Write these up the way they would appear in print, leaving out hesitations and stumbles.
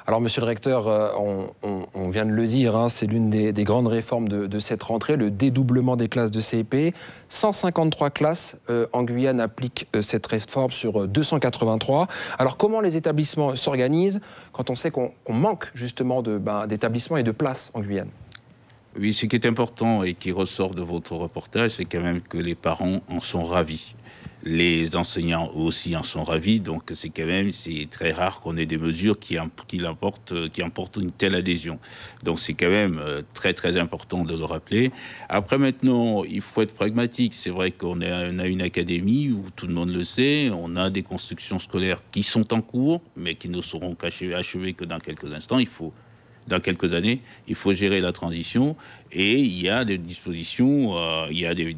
Alors, monsieur le recteur, on vient de le dire, hein, c'est l'une des grandes réformes de cette rentrée, le dédoublement des classes de CP. 153 classes en Guyane appliquent cette réforme sur 283. Alors, comment les établissements s'organisent quand on sait qu'on manque justement d'établissements et de places en Guyane ? Oui, ce qui est important et qui ressort de votre reportage, c'est quand même que les parents en sont ravis. Les enseignants aussi en sont ravis, donc c'est très rare qu'on ait des mesures qui emportent une telle adhésion. Donc c'est quand même très très important de le rappeler. Après maintenant, il faut être pragmatique. C'est vrai qu'on a une académie où tout le monde le sait, on a des constructions scolaires qui sont en cours, mais qui ne seront achevées que dans quelques instants. Dans quelques années, il faut gérer la transition et il y a des dispositions, il y a des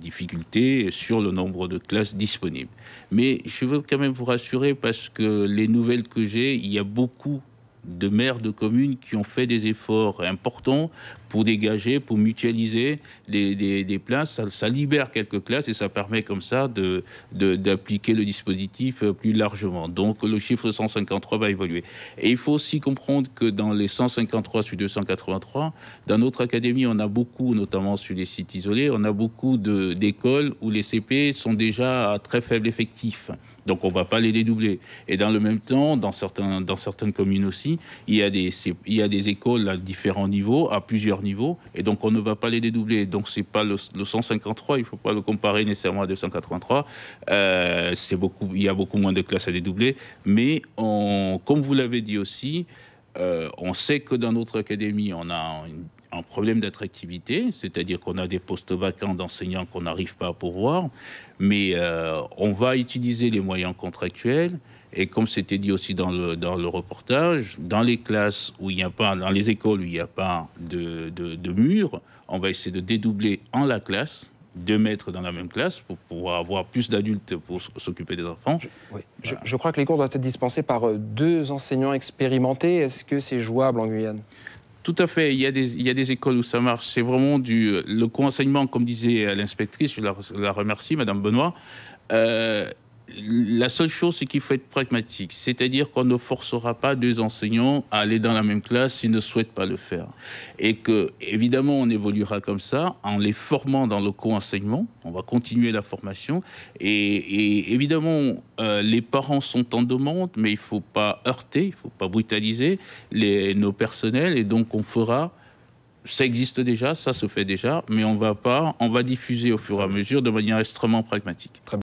difficultés sur le nombre de classes disponibles. Mais je veux quand même vous rassurer parce que les nouvelles que j'ai, il y a beaucoup de maires de communes qui ont fait des efforts importants pour dégager, pour mutualiser des places. Ça libère quelques classes et ça permet comme ça d'appliquer le dispositif plus largement. Donc le chiffre 153 va évoluer. Et il faut aussi comprendre que dans les 153 sur 283, dans notre académie, on a beaucoup, notamment sur les sites isolés, on a beaucoup d'écoles où les CP sont déjà à très faible effectif. Donc on ne va pas les dédoubler. Et dans le même temps, dans certaines communes aussi, il y a des écoles à différents niveaux, à plusieurs niveaux, et donc on ne va pas les dédoubler. Donc c'est pas le 153, il ne faut pas le comparer nécessairement à 283. Il y a beaucoup moins de classes à dédoubler, mais comme vous l'avez dit aussi, on sait que dans notre académie, on a un problème d'attractivité, c'est-à-dire qu'on a des postes vacants d'enseignants qu'on n'arrive pas à pourvoir, mais on va utiliser les moyens contractuels. Et comme c'était dit aussi dans le reportage, dans les classes où il n'y a pas, dans les écoles où il n'y a pas de mur, on va essayer de dédoubler en la classe, 2 mètres dans la même classe pour pouvoir avoir plus d'adultes pour s'occuper des enfants. Je crois que les cours doivent être dispensés par 2 enseignants expérimentés. Est-ce que c'est jouable en Guyane ? Tout à fait. Il y a des écoles où ça marche. C'est vraiment le co-enseignement, comme disait l'inspectrice, je la remercie, Madame Benoît. La seule chose, c'est qu'il faut être pragmatique. C'est-à-dire qu'on ne forcera pas 2 enseignants à aller dans la même classe s'ils ne souhaitent pas le faire. Et que, évidemment, on évoluera comme ça en les formant dans le co-enseignement. On va continuer la formation. Et évidemment, les parents sont en demande, mais il ne faut pas heurter, il ne faut pas brutaliser nos personnels. Et donc, on fera... Ça existe déjà, ça se fait déjà, mais on va diffuser au fur et à mesure de manière extrêmement pragmatique.